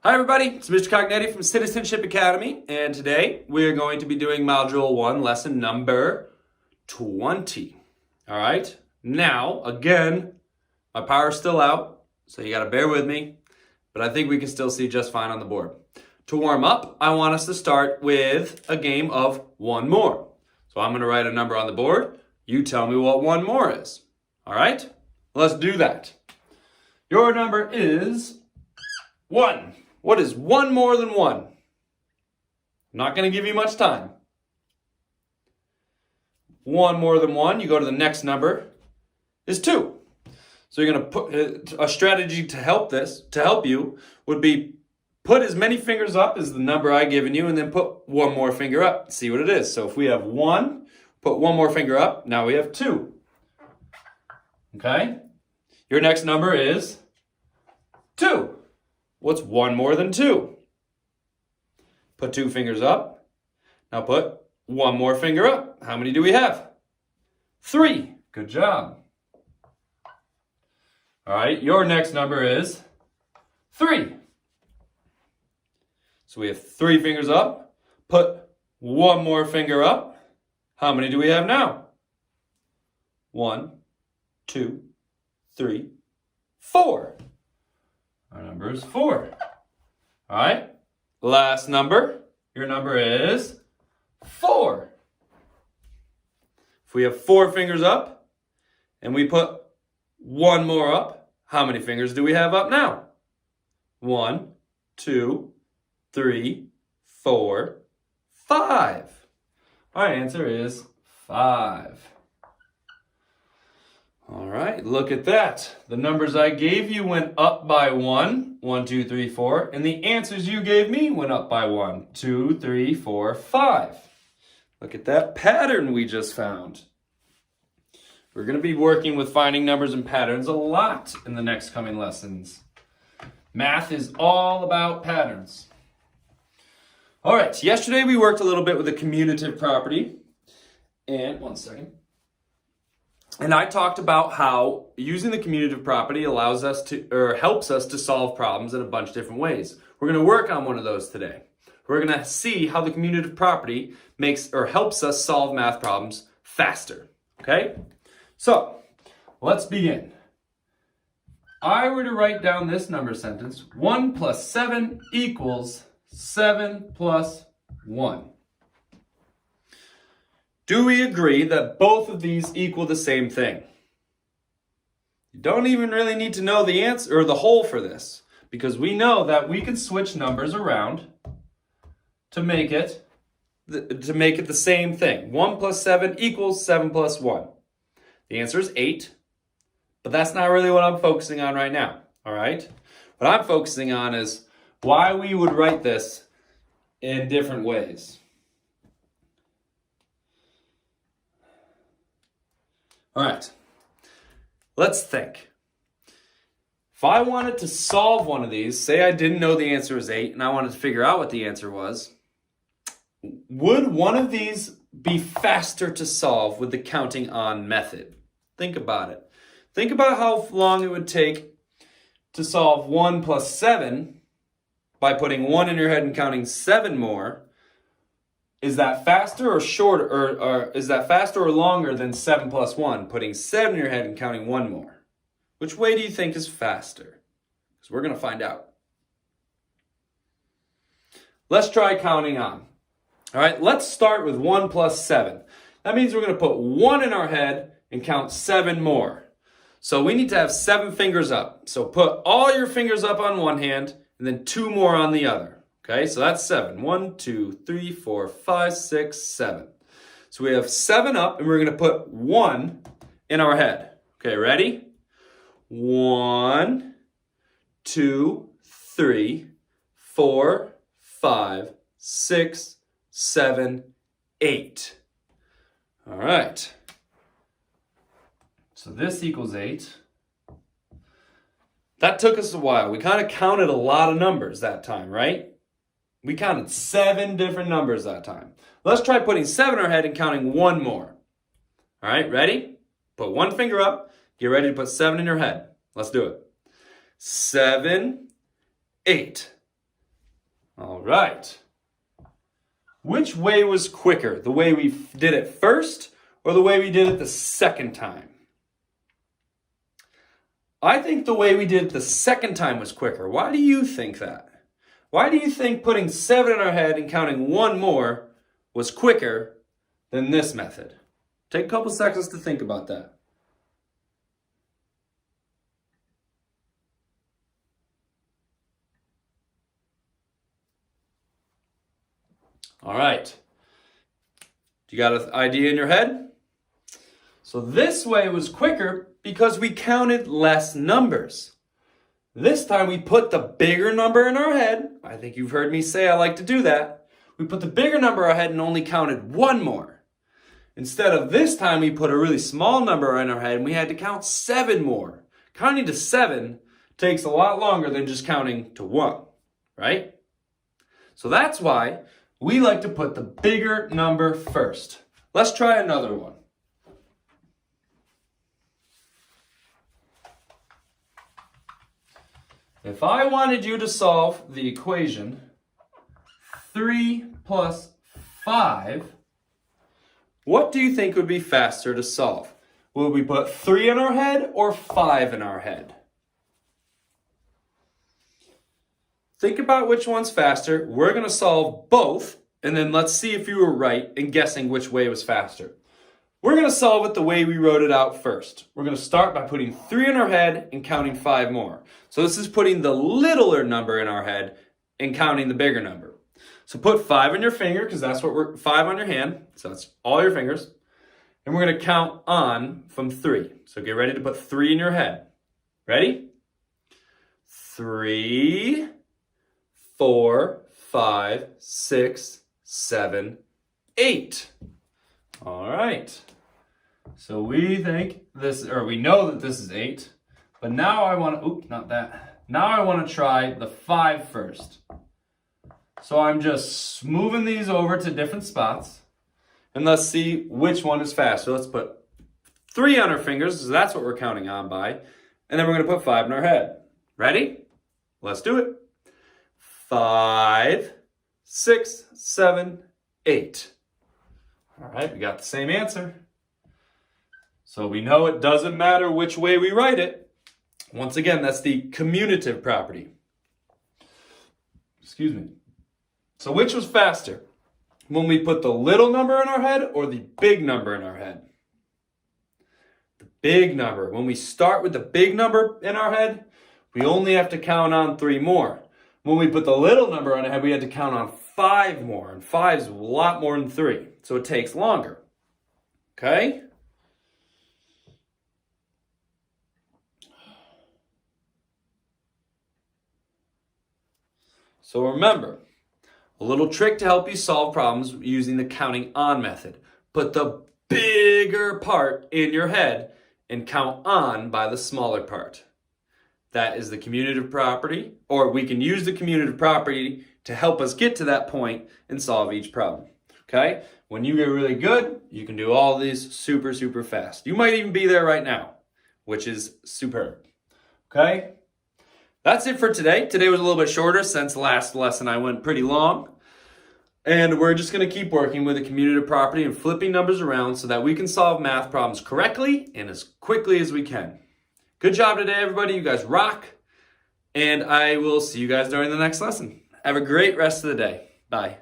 Hi everybody, it's Mr. Cognetti from Citizenship Academy, and today we are going to be doing Module 1, lesson number 20. All right, now, again, my power's still out, so you gotta bear with me, but I think we can still see just fine on the board. To warm up, I want us to start with a game of one more. So I'm gonna write a number on the board, you tell me what one more is. All right, let's do that. Your number is 1. What is 1 more than 1? I'm not going to give you much time. 1 more than 1, you go to the next number, is 2. So you're going to put a strategy to help you would be put as many fingers up as the number I've given you and then put one more finger up. See what it is. So if we have 1, put one more finger up, now we have 2. Okay? Your next number is 2. What's 1 more than 2? Put 2 fingers up. Now put 1 more finger up. How many do we have? 3. Good job. All right, your next number is 3. So we have 3 fingers up. Put 1 more finger up. How many do we have now? 1, 2, 3, 4. Our number is 4. All right, last number. Your number is 4. If we have 4 fingers up and we put 1 more up, how many fingers do we have up now? 1, 2, 3, 4, 5. Our answer is 5. All right, look at that. The numbers I gave you went up by 1, 1, 2, 3, 4, and the answers you gave me went up by 1, 2, 3, 4, 5. Look at that pattern we just found. We're going to be working with finding numbers and patterns a lot in the next coming lessons. Math is all about patterns. All right, yesterday we worked a little bit with the commutative property. And one second. And I talked about how using the commutative property allows us to, or helps us to solve problems in a bunch of different ways. We're going to work on one of those today. We're going to see how the commutative property makes or helps us solve math problems faster. Okay? So, let's begin. I were to write down this number sentence, 1 plus 7 equals 7 plus 1. Do we agree that both of these equal the same thing? You don't even really need to know the answer or the whole for this, because we know that we can switch numbers around to make it the same thing. 1 plus 7 equals 7 plus 1. The answer is 8, but that's not really what I'm focusing on right now, all right? What I'm focusing on is why we would write this in different ways. All right, let's think. If I wanted to solve one of these, say I didn't know the answer was 8 and I wanted to figure out what the answer was, would one of these be faster to solve with the counting on method? Think about it. Think about how long it would take to solve 1 plus 7 by putting 1 in your head and counting 7 more. Is that faster or shorter, or is that faster or longer than 7 plus 1, putting 7 in your head and counting 1 more? Which way do you think is faster? Because we're going to find out. Let's try counting on. All right, let's start with 1 plus 7. That means we're going to put 1 in our head and count 7 more. So we need to have 7 fingers up. So put all your fingers up on one hand and then 2 more on the other. Okay, so that's 7. 1, 2, 3, 4, 5, 6, 7. So we have 7 up, and we're going to put 1 in our head. Okay, ready? 1, 2, 3, 4, 5, 6, 7, 8. All right. So this equals 8. That took us a while. We kind of counted a lot of numbers that time, right? We counted 7 different numbers that time. Let's try putting 7 in our head and counting 1 more. All right, ready? Put 1 finger up. Get ready to put 7 in your head. Let's do it. 7, 8. All right. Which way was quicker? The way we did it first or the way we did it the second time? I think the way we did it the second time was quicker. Why do you think that? Why do you think putting 7 in our head and counting 1 more was quicker than this method? Take a couple seconds to think about that. All right. You got an idea in your head? So this way was quicker because we counted less numbers. This time we put the bigger number in our head. I think you've heard me say I like to do that. We put the bigger number in our head and only counted 1 more. Instead of this time, we put a really small number in our head and we had to count 7 more. Counting to 7 takes a lot longer than just counting to 1, right? So that's why we like to put the bigger number first. Let's try another one. If I wanted you to solve the equation 3 plus 5, what do you think would be faster to solve? Will we put 3 in our head or 5 in our head? Think about which one's faster. We're going to solve both, and then let's see if you were right in guessing which way was faster. We're going to solve it the way we wrote it out first. We're going to start by putting 3 in our head and counting 5 more. So this is putting the littler number in our head and counting the bigger number. So put 5 on your finger, because that's what we're, 5 on your hand, so that's all your fingers. And we're going to count on from 3. So get ready to put 3 in your head. Ready? 3, 4, 5, 6, 7, 8. All right. So we think this, or we know that this is 8. But now I want to, oops, not that. Now I want to try the 5 first. So I'm just moving these over to different spots. And let's see which one is faster. Let's put 3 on our fingers, so that's what we're counting on by. And then we're going to put 5 in our head. Ready? Let's do it. 5, 6, 7, 8. All right, we got the same answer. So we know it doesn't matter which way we write it. Once again, that's the commutative property. Excuse me. So which was faster? When we put the little number in our head or the big number in our head? The big number. When we start with the big number in our head, we only have to count on 3 more. When we put the little number on our head, we had to count on 5 more. And 5 is a lot more than 3. So it takes longer. Okay? So remember, a little trick to help you solve problems using the counting on method. Put the bigger part in your head and count on by the smaller part. That is the commutative property, or we can use the commutative property to help us get to that point and solve each problem. Okay? When you get really good, you can do all these super, super fast. You might even be there right now, which is superb. Okay? That's it for today. Today was a little bit shorter since last lesson I went pretty long. And we're just going to keep working with the commutative property and flipping numbers around so that we can solve math problems correctly and as quickly as we can. Good job today, everybody. You guys rock. And I will see you guys during the next lesson. Have a great rest of the day. Bye.